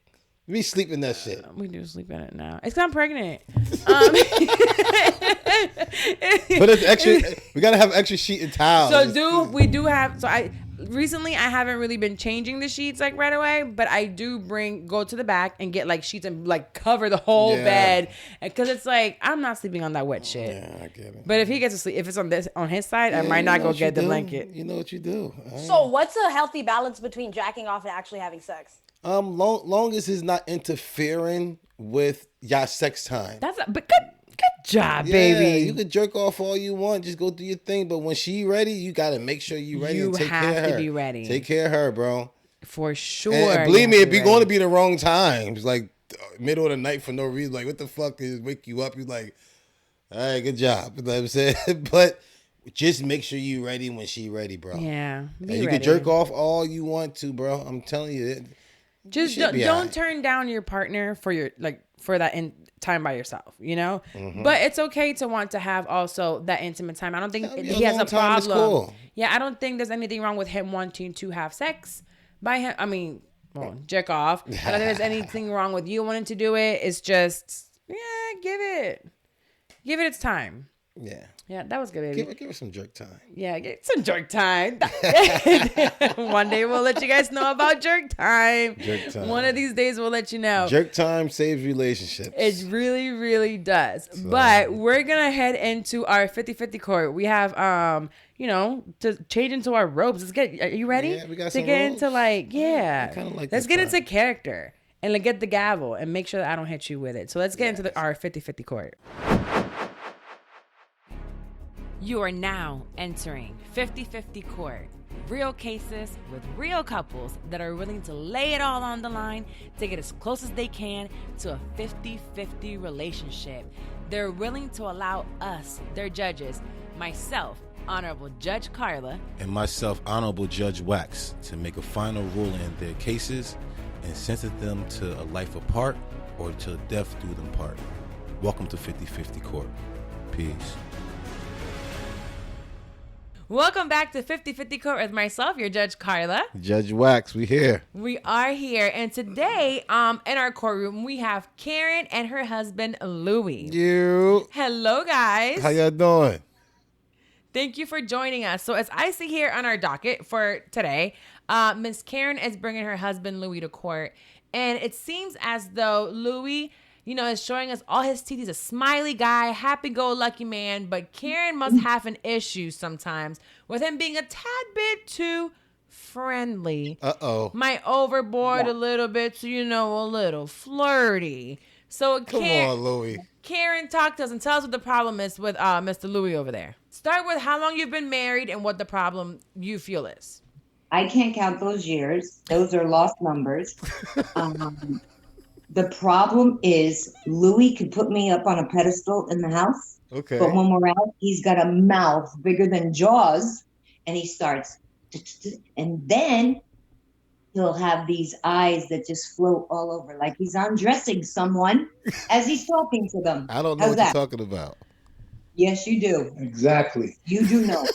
We sleep in that shit. We do sleep in it now. It's 'cause I'm pregnant. But it's extra. We gotta have extra sheet and towels. Recently I haven't really been changing the sheets like right away, but I do go to the back and get like sheets and like cover the whole bed, because it's like I'm not sleeping on that wet shit. Yeah, I get it. But if he gets to sleep, if it's on his side, I might not go get the blanket. You know what you do. So what's a healthy balance between jacking off and actually having sex? Long as it's not interfering with y'all sex time. But good job, baby. You can jerk off all you want, just go do your thing. But when she ready, you gotta make sure you ready. You and take care of her. have to be ready. Take care of her, bro. For sure. And believe me, it'd be going to be the wrong times, like middle of the night for no reason. Like, what the fuck is wake you up? You like, all right, good job. You know what I'm saying? But just make sure you ready when she ready, bro. Yeah. You can jerk off all you want to, bro. I'm telling you. Just don't turn down your partner for that time by yourself, you know? Mm-hmm. But it's okay to want to have also that intimate time. I don't think he has a problem. Cool. Yeah, I don't think there's anything wrong with him wanting to have sex by him. I mean, jerk off. I don't think there's anything wrong with you wanting to do it. It's just, give it its time. Yeah. Yeah, that was good, baby. Give her some jerk time. Yeah, get some jerk time. One day we'll let you guys know about jerk time. Jerk time. One of these days we'll let you know. Jerk time saves relationships. It really, really does. So. But we're going to head into our 50-50 court. We have, to change into our robes. Are you ready? Yeah, we got to some get robes. into let's get into character and get the gavel and make sure that I don't hit you with it. So let's get into our 50-50 court. You are now entering 50-50 Court. Real cases with real couples that are willing to lay it all on the line to get as close as they can to a 50-50 relationship. They're willing to allow us, their judges, myself, Honorable Judge Carla, and myself, Honorable Judge Wax, to make a final ruling in their cases and sentence them to a life apart or till death do them part. Welcome to 50-50 Court. Peace. Welcome back to 50-50 Court with myself, your Judge Carla. Judge Wax, we here. We are here, and today, in our courtroom, we have Karen and her husband, Louie. You. Hello, guys. How y'all doing? Thank you for joining us. So as I see here on our docket for today, Miss Karen is bringing her husband, Louie, to court, and it seems as though Louie, is showing us all his teeth. He's a smiley guy, happy-go-lucky man, but Karen must have an issue sometimes with him being a tad bit too friendly. Uh-oh. Might overboard a little bit, so, a little flirty. So Come on, Louie. Karen, talk to us and tell us what the problem is with Mr. Louie over there. Start with how long you've been married and what the problem you feel is. I can't count those years. Those are lost numbers. The problem is Louie could put me up on a pedestal in the house. Okay. But when we're out, he's got a mouth bigger than Jaws, and he starts, and then he'll have these eyes that just float all over, like he's undressing someone as he's talking to them. I don't know what you're talking about. Yes, you do. Exactly. You do know.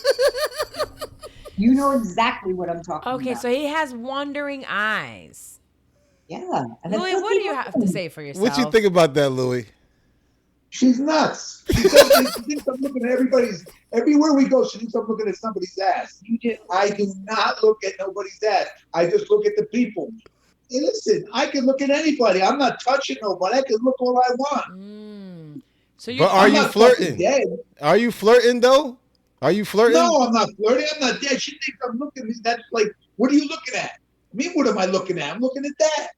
You know exactly what I'm talking about. Okay, so he has wandering eyes. Yeah. Louie, what do you have to say for yourself? What you think about that, Louie? She's nuts. She thinks I'm looking at everywhere we go, she thinks I'm looking at somebody's ass. You do. I do not look at nobody's ass. I just look at the people. Hey, listen, I can look at anybody. I'm not touching nobody. I can look all I want. So but are you flirting? Are you flirting, though? Are you flirting? No, I'm not flirting. I'm not dead. She thinks I'm looking at that's like, what are you looking at? What am I looking at? I'm looking at that.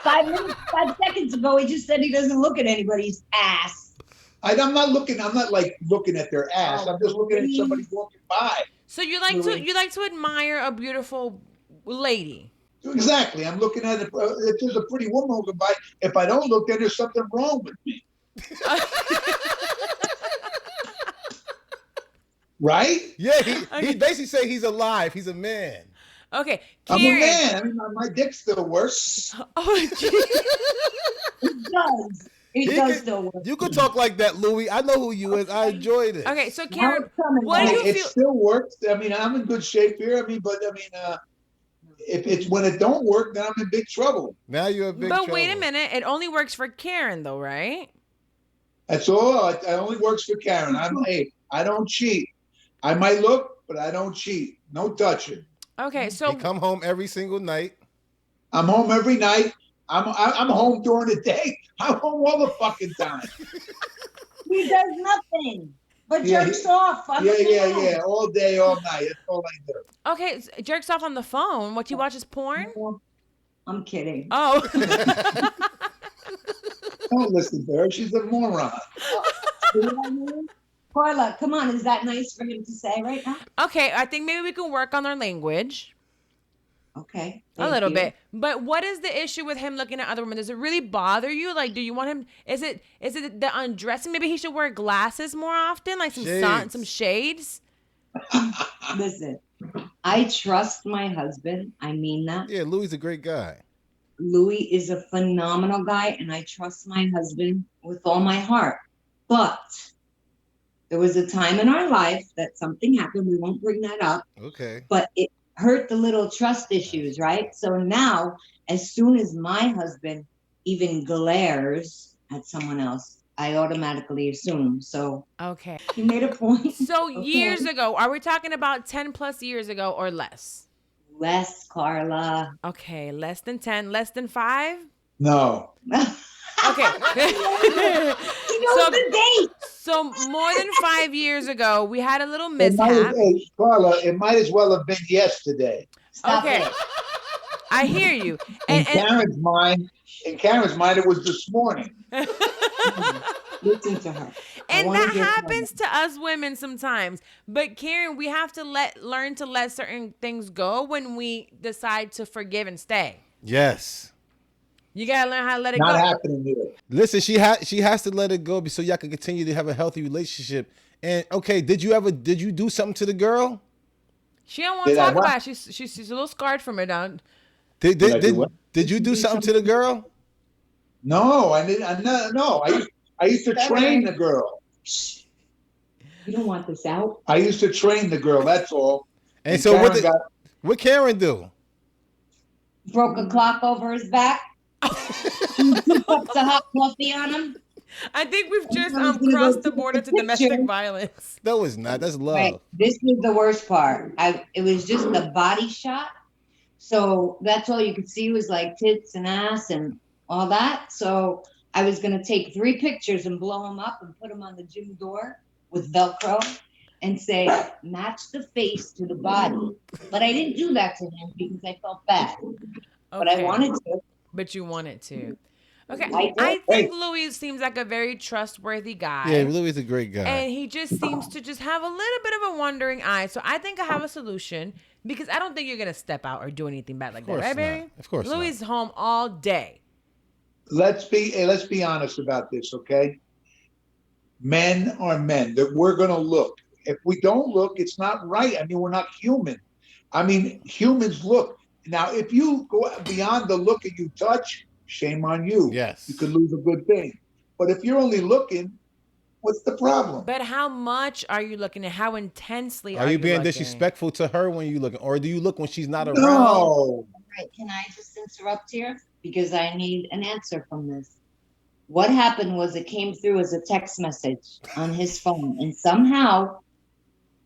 5 seconds ago, he just said he doesn't look at anybody's ass. I'm not looking at their ass. I'm just looking at somebody walking by. So you like to admire a beautiful lady. Exactly. I'm looking at it. If there's a pretty woman walking by, if I don't look, then there's something wrong with me. Right? Yeah, he basically say he's alive. He's a man. Okay, Karen. I'm a man. I mean, my dick still works. Oh, geez. It does. It does still work. You could talk like that, Louie. I know who you is. I enjoyed it. Okay, so Karen, what do you feel? It still works. I mean, I'm in good shape here. If it's when it don't work, then I'm in big trouble. Now you're in big trouble. But wait a minute. It only works for Karen, though, right? That's all. It only works for Karen. I don't cheat. I might look, but I don't cheat. No touching. Okay, so you come home every single night. I'm home every night. I'm home during the day. I'm home all the fucking time. He does nothing but jerks off. Yeah. All day, all night. That's all I do. Okay, so jerks off on the phone. What you watch is porn? I'm kidding. Oh. Don't listen to her. She's a moron. Carla, come on. Is that nice for him to say right now? Okay, I think maybe we can work on our language. Okay. A little bit. But what is the issue with him looking at other women? Does it really bother you? Like, do you want him? Is it the undressing? Maybe he should wear glasses more often, like some shades. Listen, I trust my husband. I mean that. Yeah, Louie's a great guy. Louie is a phenomenal guy, and I trust my husband with all my heart. But there was a time in our life that something happened. We won't bring that up. Okay. But it hurt the little trust issues, right? So now, as soon as my husband even glares at someone else, I automatically assume. So okay, you made a point. So years ago, are we talking about 10 plus years ago or less? Less, Carla. Okay, less than 10, less than 5? No. Okay. She knows the date. So more than 5 years ago, we had a little mishap. Carla, it might as well have been yesterday. Okay. I hear you. In Karen's mind, it was this morning. Listen to her. And that happens to us women sometimes. But Karen, we have to learn to let certain things go when we decide to forgive and stay. Yes. You gotta learn how to let it go. Not happening here. Listen, she has to let it go so y'all can continue to have a healthy relationship. And okay, did you do something to the girl? She don't want to talk about it. She's a little scarred from it. Did you do something to the girl? No, I didn't. No, I used to train the girl. You don't want this out. I used to train the girl. That's all. And so what Karen do? Broke a clock over his back. 2 cups of hot coffee on him. I think we've just crossed the border to domestic violence. No, it's not. That's love. Right. This was the worst part. It was just the body shot. So that's all you could see was like tits and ass and all that. So I was going to take 3 pictures and blow them up and put them on the gym door with Velcro and say, match the face to the body. But I didn't do that to him because I felt bad. Okay. But I wanted to. But you wanted to. Okay, I think Louis seems like a very trustworthy guy. Yeah, Louis is a great guy. And he just seems to just have a little bit of a wandering eye. So I think I have a solution because I don't think you're going to step out or do anything bad like that, right, baby? Of course Louis is home all day. Let's be honest about this, okay? Men are men. That we're going to look. If we don't look, it's not right. I mean, we're not human. I mean, humans look. Now, if you go beyond the look and you touch, shame on you. Yes. You could lose a good thing. But if you're only looking, what's the problem? But how much are you looking at? How intensely are you being looking? Disrespectful to her when you looking? Or do you look when she's not around? No. Right. Can I just interrupt here? Because I need an answer from this. What happened was it came through as a text message on his phone. And somehow,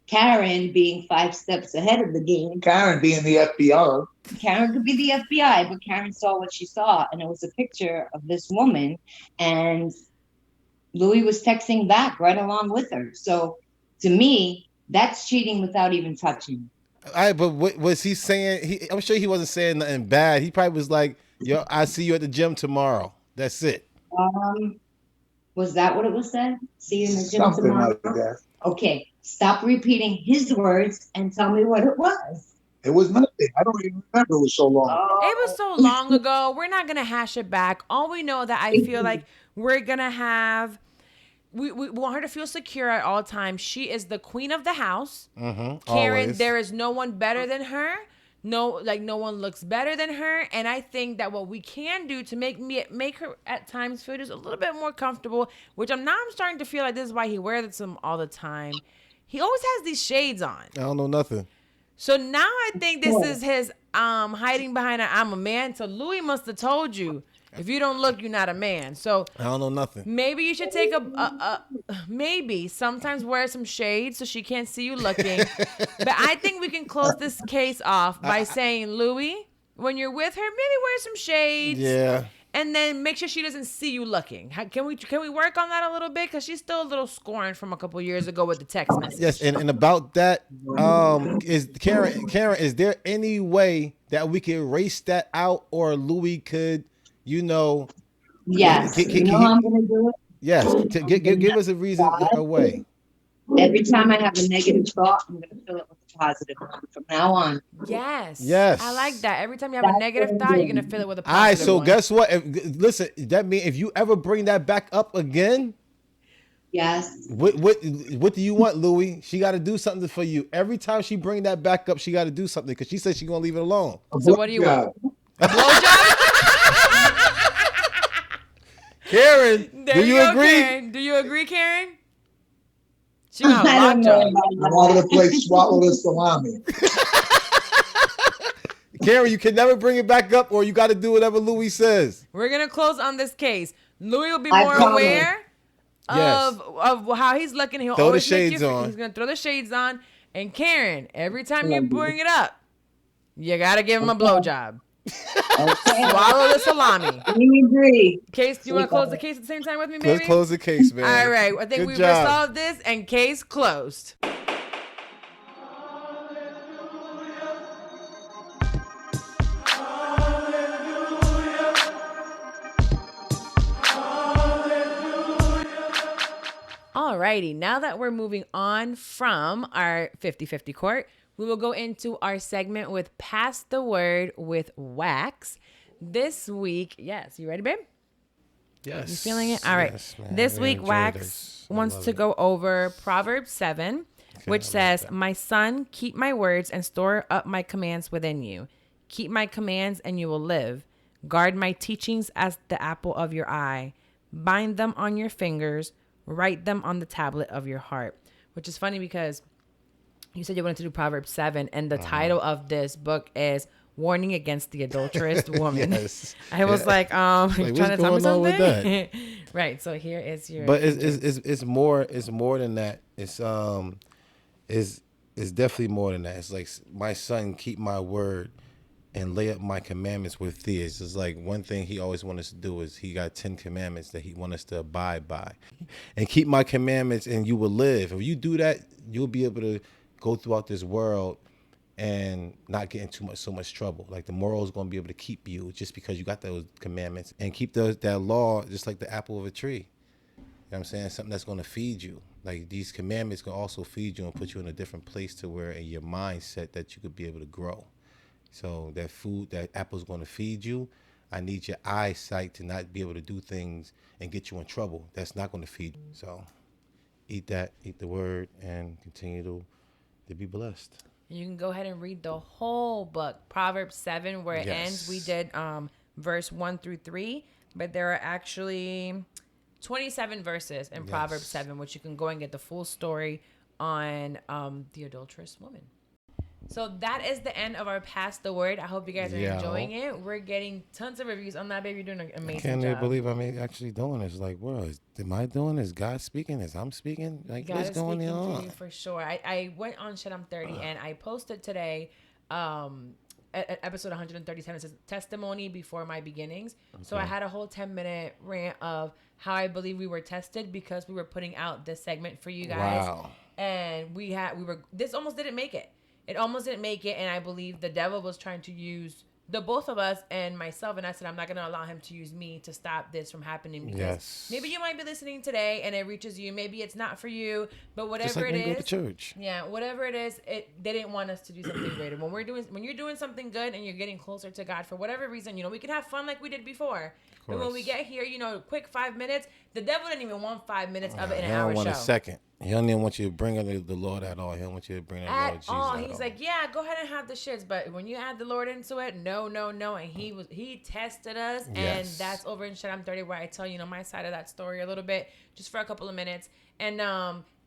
Karen being 5 steps ahead of the game. Karen being the FBI. Karen could be the FBI, but Karen saw what she saw. And it was a picture of this woman. And Louis was texting back right along with her. So to me, that's cheating without even touching. But what was he saying? I'm sure he wasn't saying nothing bad. He probably was like, yo, I'll see you at the gym tomorrow. That's it. Was that what it was said? See you in the gym Something tomorrow? like that. Okay, stop repeating his words and tell me what it was. It was nothing. I don't even remember. It was so long. It was so long ago. We're not going to hash it back. All we know that I feel like we're going to have... We want her to feel secure at all times. She is the queen of the house. Mm-hmm, Karen, always. there is no one better than her. No one looks better than her. And I think that what we can do to make her at times feel just a little bit more comfortable, which I'm starting to feel like this is why he wears them all the time. He always has these shades on. I don't know nothing. So now I think this is his hiding behind I'm a man. So Louis must have told you, if you don't look, you're not a man. So I don't know nothing. Maybe you should take maybe sometimes wear some shades so she can't see you looking. But I think we can close this case off by saying, Louis, when you're with her, maybe wear some shades. Yeah. And then make sure she doesn't see you looking. Can we work on that a little bit? Because she's still a little scorned from a couple years ago with the text message. Yes, and about that, is Karen, is there any way that we could erase that out, or Louis could, Yes. You know how I'm going to do it? Yes. Give us a reason, a way. Every time I have a negative thought, I'm going to fill it with a positive one from now on. Yes. Yes. I like that. Every time you have a negative thought, you're going to fill it with a positive All right, so one. guess what? Listen, that means if you ever bring that back up again, yes. What do you want, Louis? She got to do something for you. Every time she bring that back up, she got to do something because she said she's going to leave it alone. So what do you want? A blowjob? Karen, do you agree? Karen. Do you agree, Karen? She got I don't know lockjaw. about I wanted to play swallow the salami. Karen, you can never bring it back up, or you got to do whatever Louis says. We're gonna close on this case. Louis will be I more promise. aware Yes. of how he's looking. He'll Throw the always make shades you, on. He's gonna throw the shades on. And Karen, every time you bring it up, you gotta give him a blowjob. Okay. Swallow the salami. We agree. Case, do you want to close the case at the same time with me, baby? Let's close the case, man. All right. I think Good we've job. resolved this, and case closed. Alrighty, now that we're moving on from our 50-50 court, we will go into our segment with Pass the Word with Wax. This week, yes, you ready, babe? Yes. You feeling it? All right. Yes, man. This I really week, enjoyed Wax this. I wants love to it. go over Proverbs 7, which I love says, that. "My son, keep my words and store up my commands within you. Keep my commands and you will live. Guard my teachings as the apple of your eye. Bind them on your fingers. Write them on the tablet of your heart. Which is funny because you said you wanted to do Proverbs 7, and the title of this book is Warning Against the Adulterous Woman. Yes. I was like, what's trying to tell me going on with something? Right. So here is your. But it's more than that. It's definitely more than that. It's like, my son, keep my word and lay up my commandments with thee. It's just like one thing he always wants us to do is he got 10 commandments that he wants us to abide by. And keep my commandments and you will live. If you do that, you'll be able to go throughout this world and not get in so much trouble. Like the moral is going to be able to keep you just because you got those commandments, and keep that law just like the apple of a tree. You know what I'm saying? Something that's going to feed you. Like these commandments can also feed you and put you in a different place to where in your mindset that you could be able to grow. So that food, that apple's going to feed you. I need your eyesight to not be able to do things and get you in trouble. That's not going to feed you. So eat that, eat the word, and continue to be blessed. You can go ahead and read the whole book, Proverbs 7, where it ends. We did verse 1 through 3, but there are actually 27 verses in Proverbs 7, which you can go and get the full story on the adulterous woman. So that is the end of our Pass the Word. I hope you guys are enjoying it. We're getting tons of reviews on that, baby. You're doing an amazing job. I can't believe I'm actually doing this. Like, am I doing this? God speaking? Is I'm speaking? Like, God what's going on? To you for sure. I went on Shit I'm 30 and I posted today at episode 137. It says testimony before my beginnings. Okay. So I had a whole 10-minute rant of how I believe we were tested because we were putting out this segment for you guys. Wow. And this almost didn't make it. It almost didn't make it, and I believe the devil was trying to use the both of us and myself, and I said I'm not going to allow him to use me to stop this from happening, because maybe you might be listening today and it reaches you. Maybe it's not for you, but whatever it is, go to church. Yeah, whatever it is, they didn't want us to do something greater. When you're doing something good and you're getting closer to God for whatever reason, we can have fun like we did before. But when we get here, quick 5 minutes, the devil didn't even want 5 minutes of it in an hour show. He don't want a second. He don't even want you to bring the Lord at all. He don't want you to bring the Lord Jesus at all. He's like, yeah, go ahead and have the shits. But when you add the Lord into it, no. And he tested us. And that's over in Shit I'm 30, where I tell my side of that story a little bit, just for a couple of minutes. And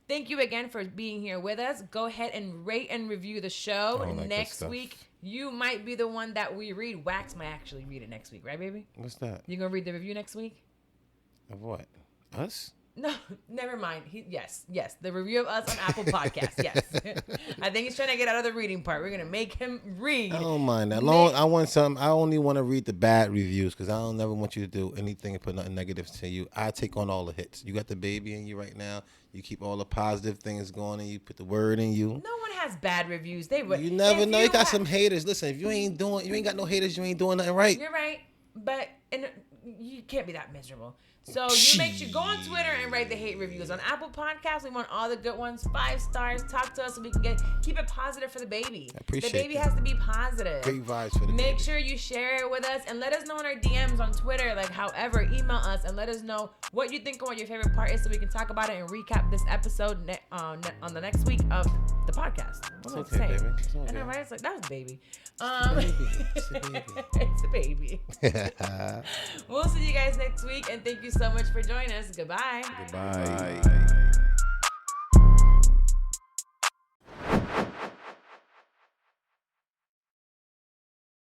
thank you again for being here with us. Go ahead and rate and review the show. Next week, you might be the one that we read. Wax might actually read it next week, right, baby? What's that? You gonna read the review next week? Of what? Us? No, never mind. Yes. The review of us on Apple Podcasts. Yes. I think he's trying to get out of the reading part. We're gonna make him read. I don't mind that. I only want to read the bad reviews, because I don't never want you to do anything and put nothing negative to you. I take on all the hits. You got the baby in you right now. You keep all the positive things going, and you put the word in you. No one has bad reviews. You never know. You got some haters. Listen, if you ain't got no haters, you ain't doing nothing right. You're right, but you can't be that miserable. So you go on Twitter and write the hate reviews. On Apple Podcasts, we want all the good ones, 5 stars. Talk to us so we can keep it positive for the baby. I appreciate the baby has to be positive. Great vibes for the baby. Make sure you share it with us and let us know in our DMs on Twitter. However, email us and let us know what you think and what your favorite part is, so we can talk about it and recap this episode on the next week of the podcast. It's okay, baby. It's okay. I know, right? It's like, that was baby. It's a baby. It's a baby. We'll see you guys next week, and thank you so much for joining us. Goodbye. Goodbye.